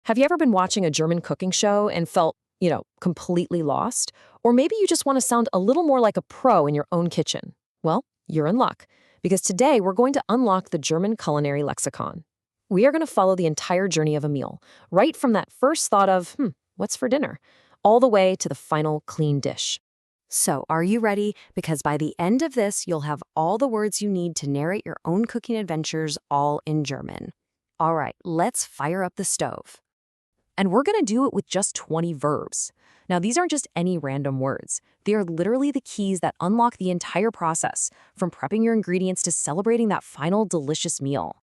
Have you ever been watching a German cooking show and felt, completely lost? Or maybe you just want to sound a little more like a pro in your own kitchen. Well, you're in luck, because today we're going to unlock the German culinary lexicon. We are going to follow the entire journey of a meal, right from that first thought of, what's for dinner, all the way to the final clean dish. So, are you ready? Because by the end of this, you'll have all the words you need to narrate your own cooking adventures all in German. All right, let's fire up the stove. And we're going to do it with just 20 verbs. Now, these aren't just any random words. They are literally the keys that unlock the entire process, from prepping your ingredients to celebrating that final delicious meal.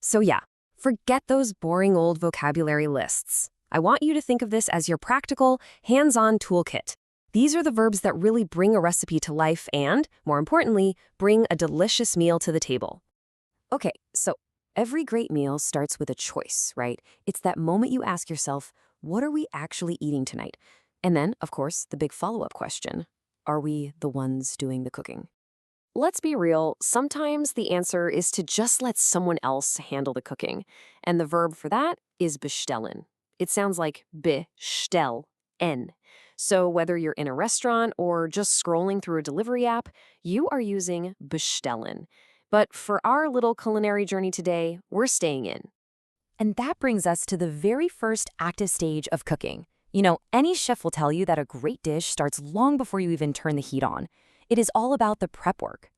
So yeah, forget those boring old vocabulary lists. I want you to think of this as your practical, hands-on toolkit. These are the verbs that really bring a recipe to life and, more importantly, bring a delicious meal to the table. Okay, so every great meal starts with a choice, right? It's that moment you ask yourself, what are we actually eating tonight? And then, of course, the big follow-up question, are we the ones doing the cooking? Let's be real, sometimes the answer is to just let someone else handle the cooking. And the verb for that is bestellen. It sounds like bestellen. So whether you're in a restaurant or just scrolling through a delivery app, you are using bestellen. But for our little culinary journey today, we're staying in. And that brings us to the very first active stage of cooking. Any chef will tell you that a great dish starts long before you even turn the heat on. It is all about the prep work.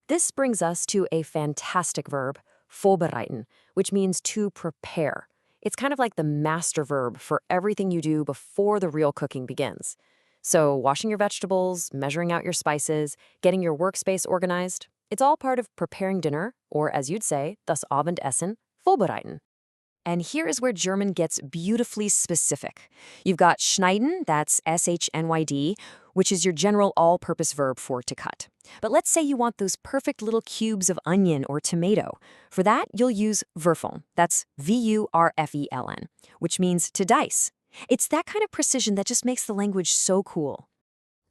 This brings us to a fantastic verb, vorbereiten, which means to prepare. It's kind of like the master verb for everything you do before the real cooking begins. So washing your vegetables, measuring out your spices, getting your workspace organized, it's all part of preparing dinner, or as you'd say, das Abendessen, vorbereiten. And here is where German gets beautifully specific. You've got schneiden, that's S-H-N-Y-D, which is your general all-purpose verb for to cut. But let's say you want those perfect little cubes of onion or tomato. For that, you'll use würfeln, that's V-U-R-F-E-L-N, which means to dice. It's that kind of precision that just makes the language so cool.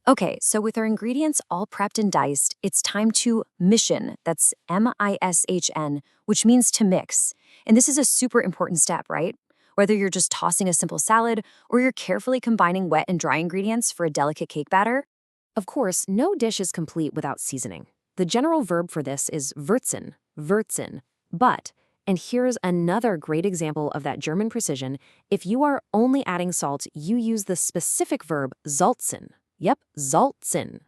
Okay, so with our ingredients all prepped and diced, it's time to mischen, that's M-I-S-H-N, which means to mix. And this is a super important step, right? Whether you're just tossing a simple salad or you're carefully combining wet and dry ingredients for a delicate cake batter. Of course, no dish is complete without seasoning. The general verb for this is würzen. But, and here's another great example of that German precision, if you are only adding salt, you use the specific verb salzen. Yep, salzen.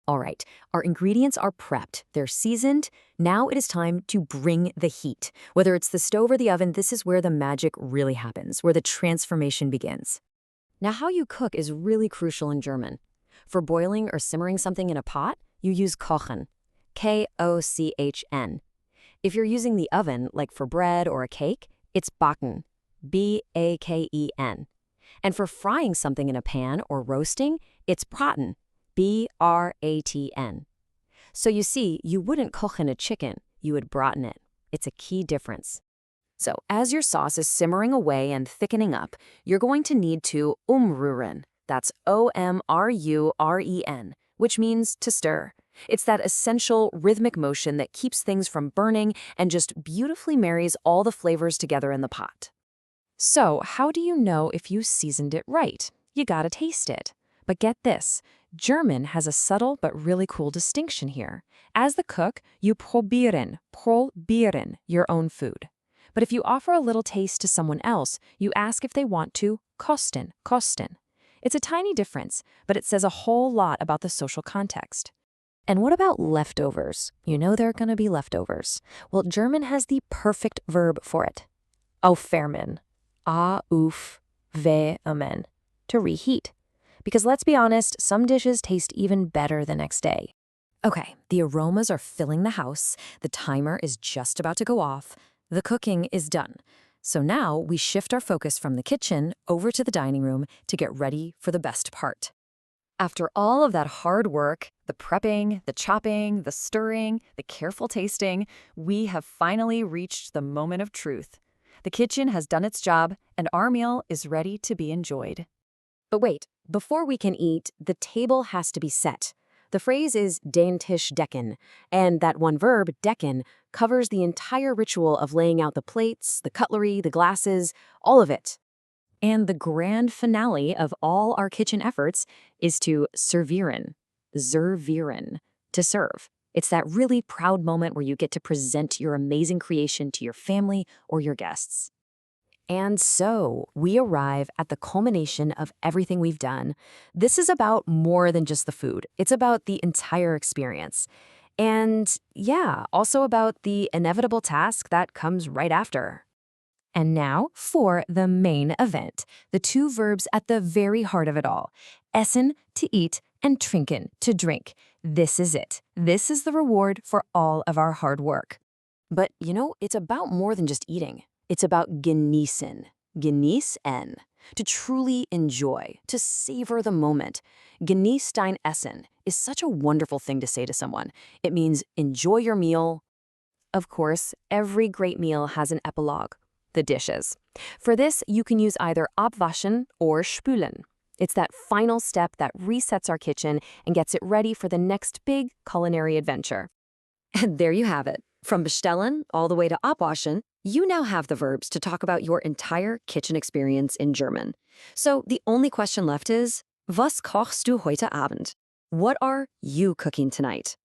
All right, our ingredients are prepped, they're seasoned. Now it is time to bring the heat. Whether it's the stove or the oven, this is where the magic really happens, where the transformation begins. Now, how you cook is really crucial in German. For boiling or simmering something in a pot, you use kochen, K-O-C-H-N. If you're using the oven, like for bread or a cake, it's backen, B-A-K-E-N. And for frying something in a pan or roasting, it's braten, B-R-A-T-N. So you see, you wouldn't kochen a chicken, you would braten it. It's a key difference. So as your sauce is simmering away and thickening up, you're going to need to umrühren. That's O-M-R-U-R-E-N, which means to stir. It's that essential rhythmic motion that keeps things from burning and just beautifully marries all the flavors together in the pot. So how do you know if you seasoned it right? You gotta taste it. But get this, German has a subtle but really cool distinction here. As the cook, you probieren your own food. But if you offer a little taste to someone else, you ask if they want to kosten. It's a tiny difference, but it says a whole lot about the social context. And what about leftovers? You know there are gonna be leftovers. Well, German has the perfect verb for it. Aufwärmen. A-uf-we-amen. To reheat. Because let's be honest, some dishes taste even better the next day. Okay, the aromas are filling the house, the timer is just about to go off, the cooking is done. So now we shift our focus from the kitchen over to the dining room to get ready for the best part. After all of that hard work, the prepping, the chopping, the stirring, the careful tasting, we have finally reached the moment of truth. The kitchen has done its job, and our meal is ready to be enjoyed. But wait, before we can eat, the table has to be set. The phrase is den Tisch decken, and that one verb, decken, covers the entire ritual of laying out the plates, the cutlery, the glasses, all of it. And the grand finale of all our kitchen efforts is to servieren, to serve. It's that really proud moment where you get to present your amazing creation to your family or your guests. And so we arrive at the culmination of everything we've done. This is about more than just the food. It's about the entire experience. And yeah, also about the inevitable task that comes right after. And now for the main event, the two verbs at the very heart of it all. Essen, to eat, and trinken, to drink. This is it. This is the reward for all of our hard work. But, it's about more than just eating. It's about genießen, genießen, to truly enjoy, to savor the moment. Genieß dein Essen is such a wonderful thing to say to someone. It means enjoy your meal. Of course, every great meal has an epilogue, the dishes. For this, you can use either abwaschen or spülen. It's that final step that resets our kitchen and gets it ready for the next big culinary adventure. And there you have it. From bestellen all the way to abwaschen, you now have the verbs to talk about your entire kitchen experience in German. So the only question left is, was kochst du heute Abend? What are you cooking tonight?